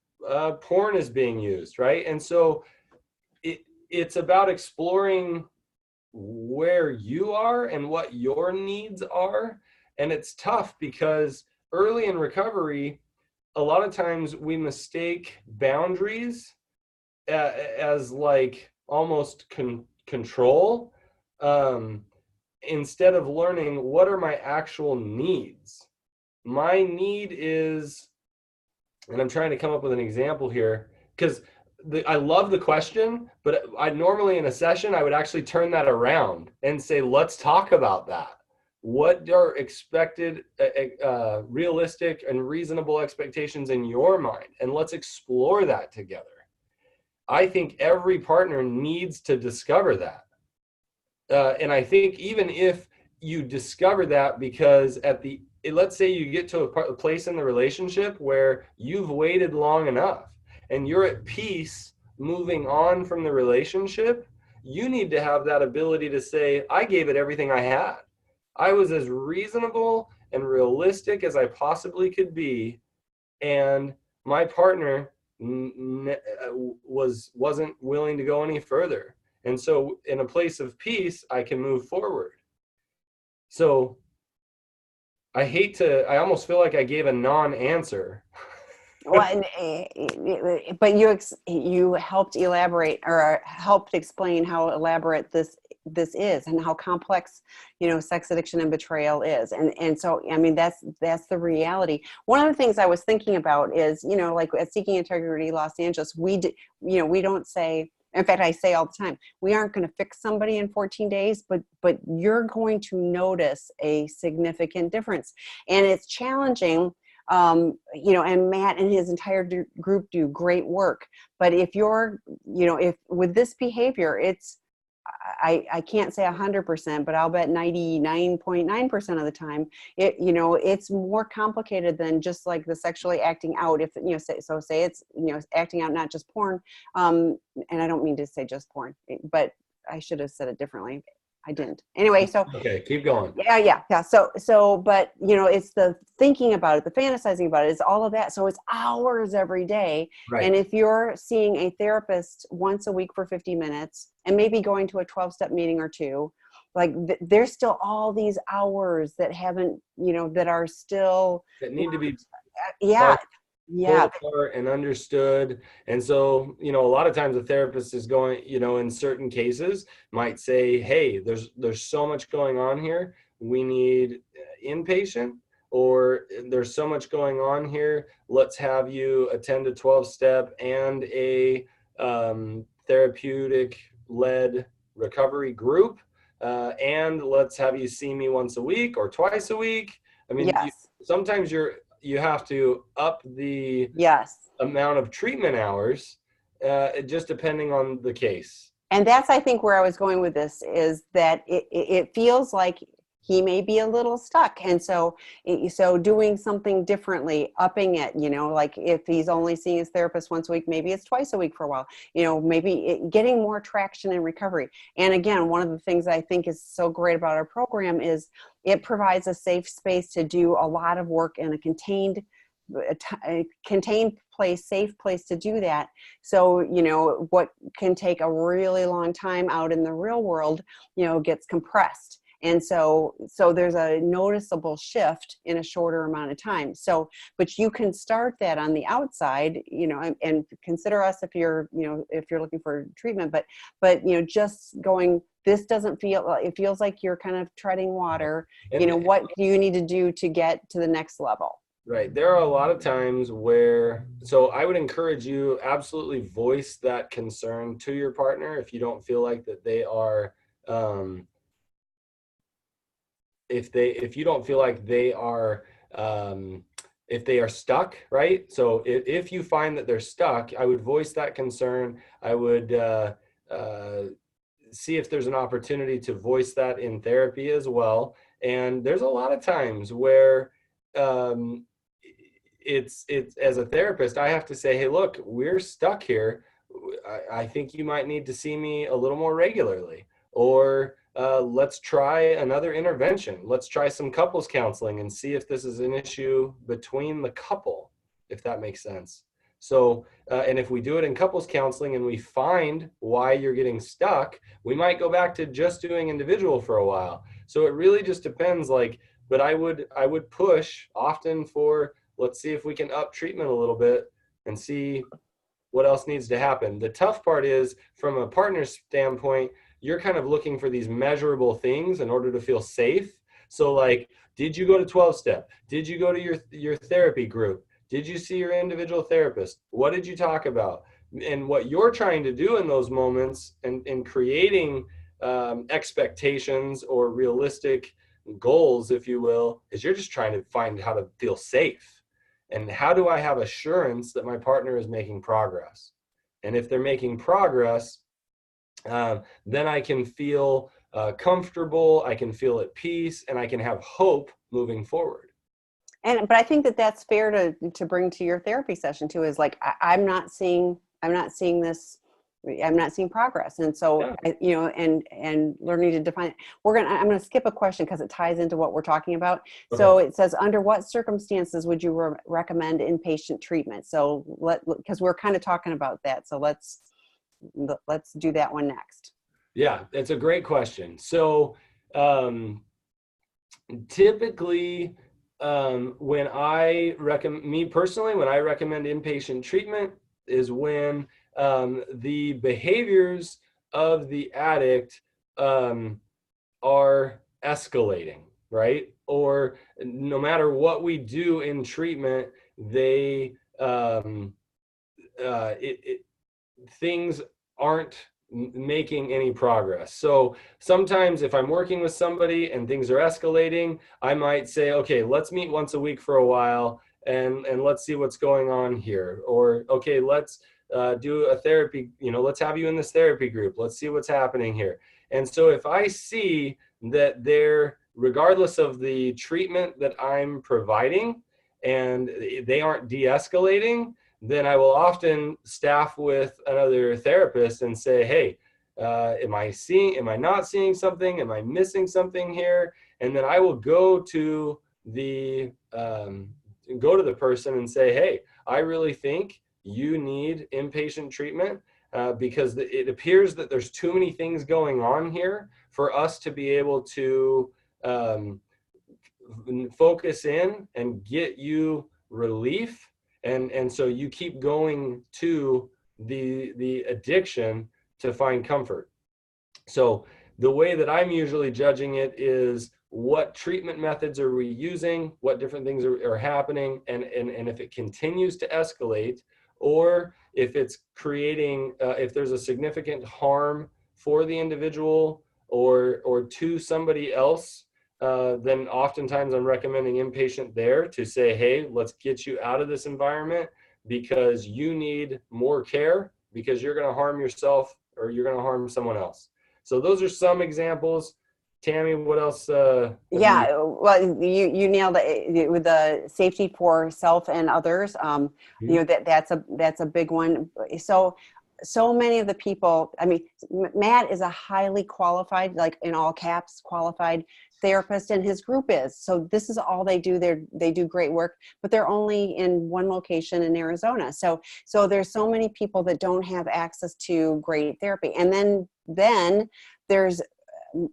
porn is being used, right? And so it's about exploring where you are and what your needs are. And it's tough because early in recovery, a lot of times we mistake boundaries as like almost control, instead of learning what are my actual needs. My need is and I'm trying to come up with an example here because I love the question, but I normally in a session, I would actually turn that around and say, let's talk about that. What are expected, realistic and reasonable expectations in your mind? And let's explore that together. I think every partner needs to discover that. And I think even if you discover that, because let's say you get to a place in the relationship where you've waited long enough and you're at peace moving on from the relationship, you need to have that ability to say, I gave it everything I had. I was as reasonable and realistic as I possibly could be, and my partner wasn't willing to go any further. And so in a place of peace, I can move forward. So I almost feel like I gave a non-answer. Well, but you helped elaborate or helped explain how elaborate this is and how complex, sex addiction and betrayal is. And so, I mean, that's the reality. One of the things I was thinking about is, like at Seeking Integrity Los Angeles, we don't say, in fact, I say all the time, we aren't going to fix somebody in 14 days, but you're going to notice a significant difference. And it's challenging. And Matt and his entire group do great work. But if you're, if with this behavior, I can't say 100%, but I'll bet 99.9% of the time, it's more complicated than just like the sexually acting out. If, say it's, acting out, not just porn. And I don't mean to say just porn, but I should have said it differently. I didn't. Anyway, so. Okay, keep going. Yeah. So, but it's the thinking about it, the fantasizing about it, it's all of that. So it's hours every day. Right. And if you're seeing a therapist once a week for 50 minutes and maybe going to a 12-step meeting or two, like there's still all these hours that haven't, that are still. That need to be. Yeah. Apart and understood. And so, a lot of times a therapist is going, in certain cases might say, hey, there's so much going on here. We need inpatient, or there's so much going on here. Let's have you attend a 12-step and a therapeutic led recovery group. And let's have you see me once a week or twice a week. I mean, yes. Sometimes you have to up the amount of treatment hours, just depending on the case. And that's, I think, where I was going with this is that it feels like he may be a little stuck. And so doing something differently, upping it, like if he's only seeing his therapist once a week, maybe it's twice a week for a while, maybe getting more traction in recovery. And again, one of the things I think is so great about our program is it provides a safe space to do a lot of work in a contained place, safe place to do that. So, what can take a really long time out in the real world, gets compressed. And so there's a noticeable shift in a shorter amount of time. So, but you can start that on the outside, and consider us if you're looking for treatment, but just going, this doesn't feel, it feels like you're kind of treading water. What do you need to do to get to the next level? Right. There are a lot of times so I would encourage you absolutely voice that concern to your partner if you don't feel like that they are, if you don't feel like they are, if they are stuck, right? So if you find that they're stuck, I would voice that concern. I would see if there's an opportunity to voice that in therapy as well. And there's a lot of times where it's as a therapist, I have to say, hey, look, we're stuck here. I think you might need to see me a little more regularly, or let's try another intervention. Let's try some couples counseling and see if this is an issue between the couple, if that makes sense. So, and if we do it in couples counseling and we find why you're getting stuck, we might go back to just doing individual for a while. So it really just depends, but I would push often for, let's see if we can up treatment a little bit and see what else needs to happen. The tough part is, from a partner standpoint, you're kind of looking for these measurable things in order to feel safe. So did you go to 12-step? Did you go to your therapy group? Did you see your individual therapist? What did you talk about? And what you're trying to do in those moments, and creating expectations or realistic goals, if you will, is you're just trying to find how to feel safe. And how do I have assurance that my partner is making progress? And if they're making progress, then I can feel comfortable, I can feel at peace, and I can have hope moving forward. But I think that that's fair to bring to your therapy session too, is like, I'm not seeing this, I'm not seeing progress. And so, Yeah. and learning to define it. I'm going to skip a question because it ties into what we're talking about. Okay. So it says, under what circumstances would you recommend inpatient treatment? So because we're kind of talking about that. So let's do that one next. Yeah, it's a great question. So typically, when I recommend, me personally, when I recommend inpatient treatment is when the behaviors of the addict are escalating, right? Or no matter what we do in treatment, they things aren't making any progress. So sometimes if I'm working with somebody and things are escalating, I might say, okay, let's meet once a week for a while and let's see what's going on here. Or, okay, let's do a therapy, let's have you in this therapy group. Let's see what's happening here. And so if I see that they're, regardless of the treatment that I'm providing, and they aren't de-escalating, then I will often staff with another therapist and say, hey, am I not seeing something? Am I missing something here? And then I will go to the person and say, hey, I really think you need inpatient treatment because it appears that there's too many things going on here for us to be able to focus in and get you relief. And so you keep going to the addiction to find comfort. So the way that I'm usually judging it is, what treatment methods are we using? What different things are happening? And if it continues to escalate, or if it's creating, if there's a significant harm for the individual or to somebody else, then oftentimes I'm recommending inpatient there to say, hey, let's get you out of this environment because you need more care, because you're going to harm yourself or you're going to harm someone else. So those are some examples. Tammy, what else? Yeah, well, you nailed it with the safety for self and others. That's a big one. So many of the people, I mean, Matt is a highly qualified, like in all caps, qualified therapist, and his group is. So this is all they do. They do great work, but they're only in one location in Arizona. So there's so many people that don't have access to great therapy. And then there's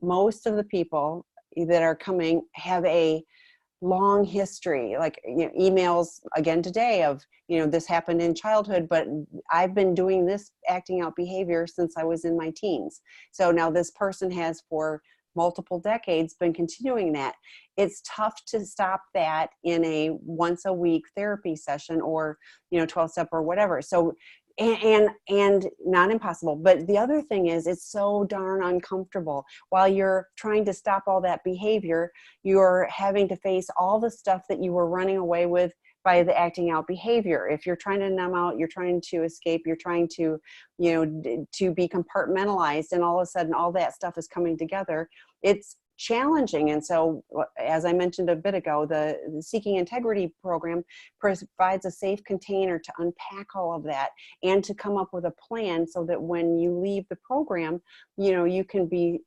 most of the people that are coming have a long history, like emails again today of, this happened in childhood, but I've been doing this acting out behavior since I was in my teens. So now this person has for multiple decades been continuing that. It's tough to stop that in a once a week therapy session or 12-step or whatever. So and not impossible, but the other thing is, it's so darn uncomfortable. While you're trying to stop all that behavior, you're having to face all the stuff that you were running away with by the acting out behavior. If you're trying to numb out, you're trying to escape, you're trying to to be compartmentalized, and all of a sudden all that stuff is coming together, it's challenging. And so, as I mentioned a bit ago, the Seeking Integrity program provides a safe container to unpack all of that and to come up with a plan so that when you leave the program, you can be,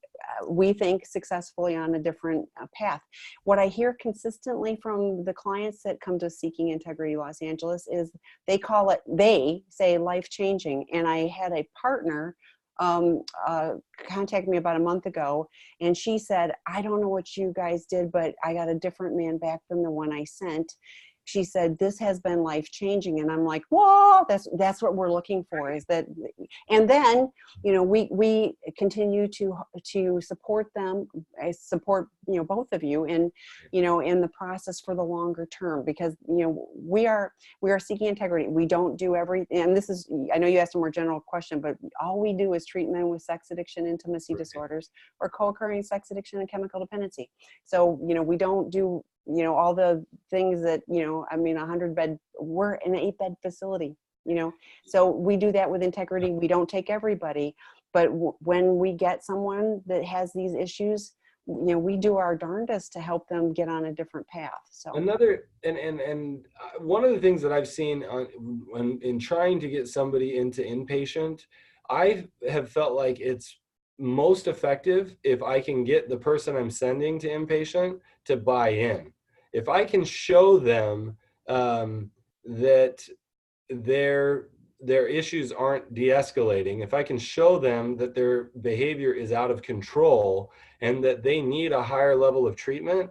we think, successfully on a different path. What I hear consistently from the clients that come to Seeking Integrity Los Angeles is they say life-changing. And I had a partner contacted me about a month ago, and she said, I don't know what you guys did, but I got a different man back than the one I sent. she said, this has been life changing. And I'm like, whoa, that's what we're looking for, is that. And then, we continue to support them. I support, both of you in, in the process for the longer term, because, we are seeking integrity. We don't do everything. And this is, I know you asked a more general question, but all we do is treat men with sex addiction, intimacy disorders, or co-occurring sex addiction and chemical dependency. So, we don't do, all the things that, 100-bed, we're an 8-bed facility, so we do that with integrity. We don't take everybody, but when we get someone that has these issues, we do our darndest to help them get on a different path. So another, and one of the things that I've seen in trying to get somebody into inpatient, I have felt like it's most effective if I can get the person I'm sending to inpatient to buy in. If I can show them that their issues aren't de-escalating, if I can show them that their behavior is out of control and that they need a higher level of treatment,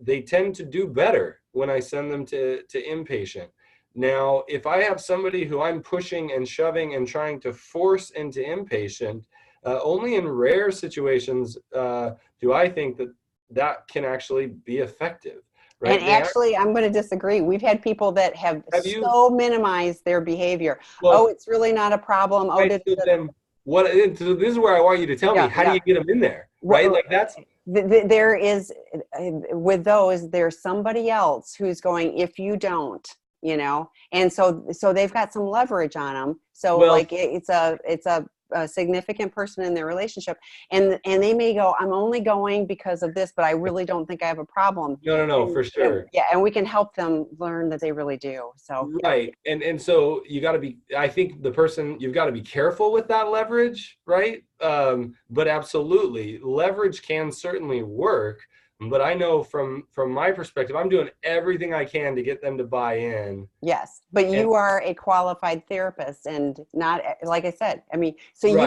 they tend to do better when I send them to inpatient. Now, if I have somebody who I'm pushing and shoving and trying to force into inpatient, only in rare situations do I think that can actually be effective. Right? And actually, I'm going to disagree. We've had people that have so minimized their behavior. Well, it's really not a problem. So this is where I want you to tell me, how do you get them in there? Right? Like that's. There is, with those, there's somebody else who's going, if you don't, and so they've got some leverage on them. So it's a significant person in their relationship, and they may go, I'm only going because of this, but I really don't think I have a problem. No, for sure. And we can help them learn that they really do. So right. And so you got to be, I think you've got to be careful with that leverage, right? But absolutely, leverage can certainly work. But I know from my perspective, I'm doing everything I can to get them to buy in. Yes, but you are a qualified therapist, and not, like I said, so you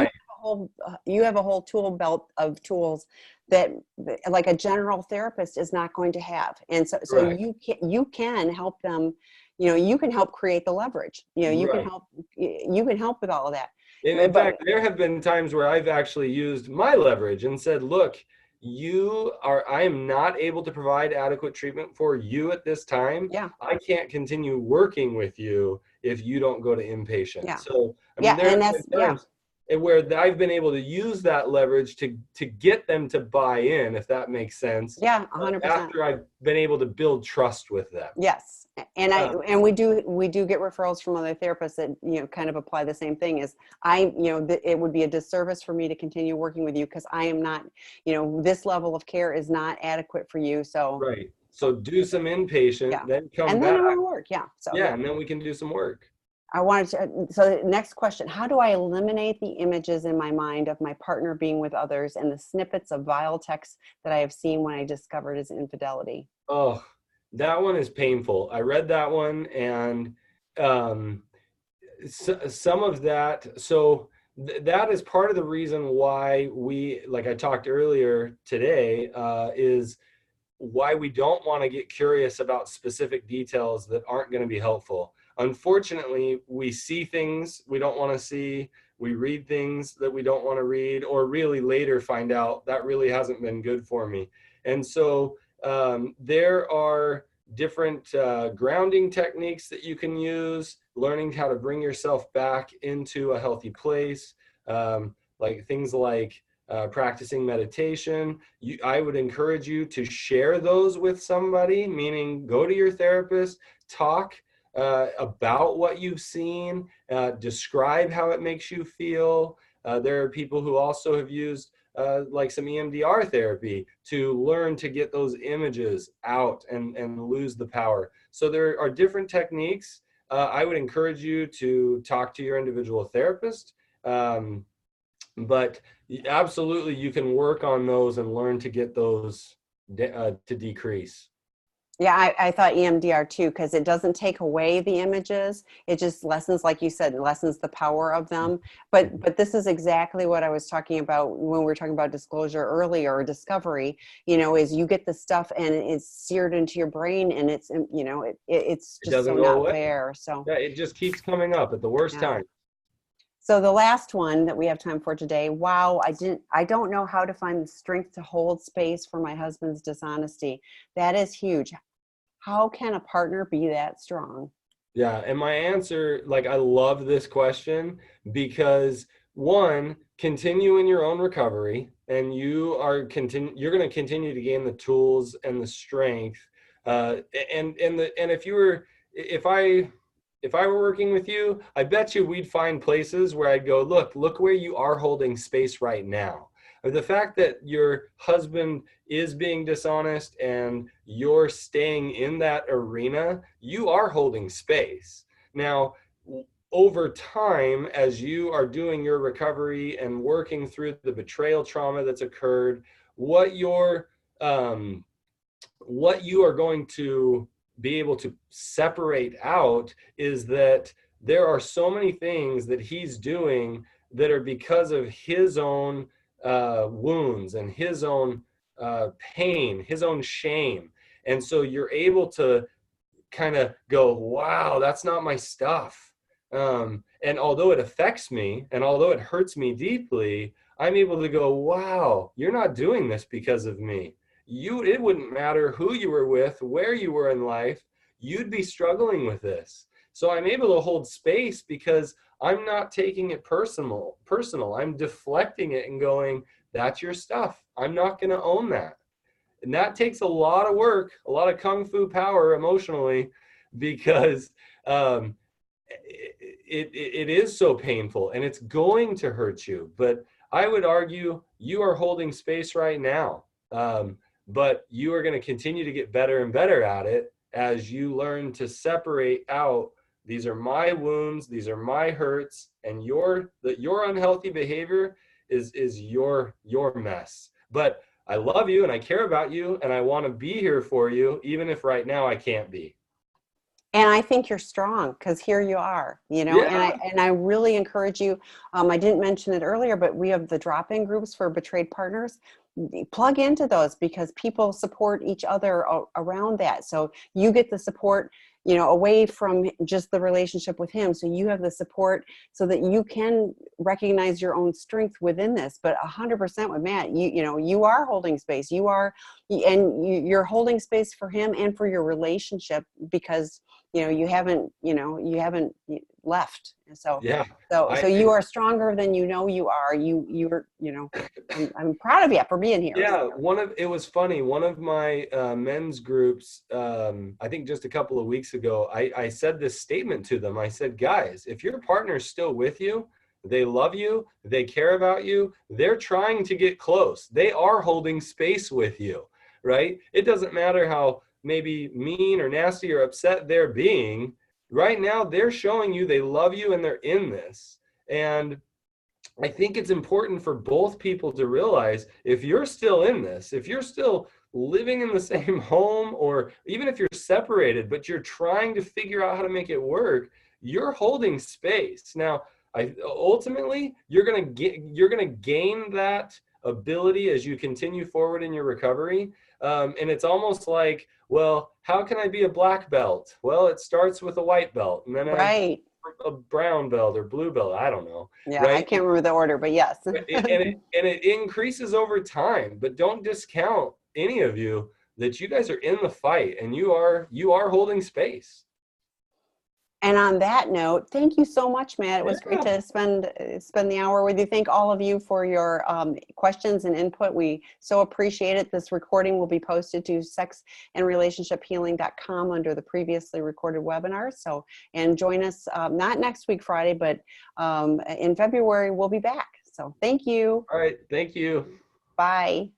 have a whole tool belt of tools that, like, a general therapist is not going to have. And so you can help them, you can help create the leverage. You can help with all of that. In fact, there have been times where I've actually used my leverage and said, look, I am not able to provide adequate treatment for you at this time. Yeah. I can't continue working with you if you don't go to inpatient. Yeah. So there have been times where I've been able to use that leverage to get them to buy in, if that makes sense. Yeah, 100%. After I've been able to build trust with them. Yes. And we do get referrals from other therapists that, kind of apply the same thing as it would be a disservice for me to continue working with you because I am not, this level of care is not adequate for you. So right. So do some inpatient, then come back. And then it will work. Yeah. So and then we can do some work. So next question, how do I eliminate the images in my mind of my partner being with others and the snippets of vile texts that I have seen when I discovered his infidelity? Oh, that one is painful. I read that one, and some of that. So that is part of the reason why we, like I talked earlier today, is why we don't want to get curious about specific details that aren't going to be helpful. Unfortunately, we see things we don't want to see. We read things that we don't want to read, or really later find out that really hasn't been good for me. And so there are different grounding techniques that you can use, learning how to bring yourself back into a healthy place, like things like practicing meditation. I would encourage you to share those with somebody, meaning go to your therapist, talk about what you've seen, describe how it makes you feel. There are people who also have used like some EMDR therapy to learn to get those images out and lose the power. So there are different techniques. I would encourage you to talk to your individual therapist, but absolutely you can work on those and learn to get those to decrease. Yeah, I thought EMDR too, because it doesn't take away the images. It just lessens, like you said, lessens the power of them. But this is exactly what I was talking about when we were talking about disclosure earlier, or discovery, is you get the stuff and it's seared into your brain, and it's It just so doesn't go not away. fair. So Yeah, it just keeps coming up at the worst yeah. time. So the last one that we have time for today, wow, I don't know how to find the strength to hold space for my husband's dishonesty. That is huge. How can a partner be that strong? Yeah, and my answer, like, I love this question because one, continue in your own recovery, and you're going to continue to gain the tools and the strength. And if I if I were working with you, I bet you we'd find places where I'd go, look where you are holding space right now. The fact that your husband is being dishonest and you're staying in that arena, you are holding space. Now, over time, as you are doing your recovery and working through the betrayal trauma that's occurred, what you're what you are going to be able to separate out is that there are so many things that he's doing that are because of his own wounds and his own pain, his own shame. And so you're able to kind of go, wow, that's not my stuff. And although it affects me and although it hurts me deeply, I'm able to go, wow, you're not doing this because of me. It wouldn't matter who you were with, where you were in life, you'd be struggling with this. So I'm able to hold space because I'm not taking it personal. I'm deflecting it and going, that's your stuff. I'm not going to own that. And that takes a lot of work, a lot of kung fu power emotionally, because it is so painful and it's going to hurt you. But I would argue you are holding space right now. But you are going to continue to get better and better at it as you learn to separate out, these are my wounds, these are my hurts, and your unhealthy behavior is your mess. But I love you and I care about you and I want to be here for you, even if right now I can't be. And I think you're strong because here you are, and Yeah. I really encourage you. I didn't mention it earlier, but we have the drop-in groups for betrayed partners. Plug into those because people support each other around that. So you get the support, away from just the relationship with him. So you have the support so that you can recognize your own strength within this. But 100% with Matt, you are holding space. You're holding space for him and for your relationship because you haven't left. So Yeah. so you are stronger than you are. You're I'm proud of you for being here. Yeah, it was funny. One of my men's groups, I think just a couple of weeks ago, I said this statement to them. I said, guys, if your partner's still with you, they love you, they care about you, they're trying to get close. They are holding space with you, right? It doesn't matter how maybe mean or nasty or upset they're being. Right now, they're showing you they love you and they're in this. And I think it's important for both people to realize if you're still in this, if you're still living in the same home, or even if you're separated, but you're trying to figure out how to make it work, you're holding space. Now, ultimately, you're gonna gain that ability as you continue forward in your recovery. And it's almost like, well, how can I be a black belt? Well, it starts with a white belt, and then Right. a brown belt or blue belt. I don't know. Yeah, I Right. can't remember the order, but yes. And it increases over time, but don't discount any of you that you guys are in the fight and you are holding space. And on that note, thank you so much, Matt. It was great Yeah. to spend the hour with you. Thank all of you for your questions and input. We so appreciate it. This recording will be posted to sexandrelationshiphealing.com under the previously recorded webinars. So, and join us not next week Friday, but in February we'll be back. So thank you. All right. Thank you. Bye.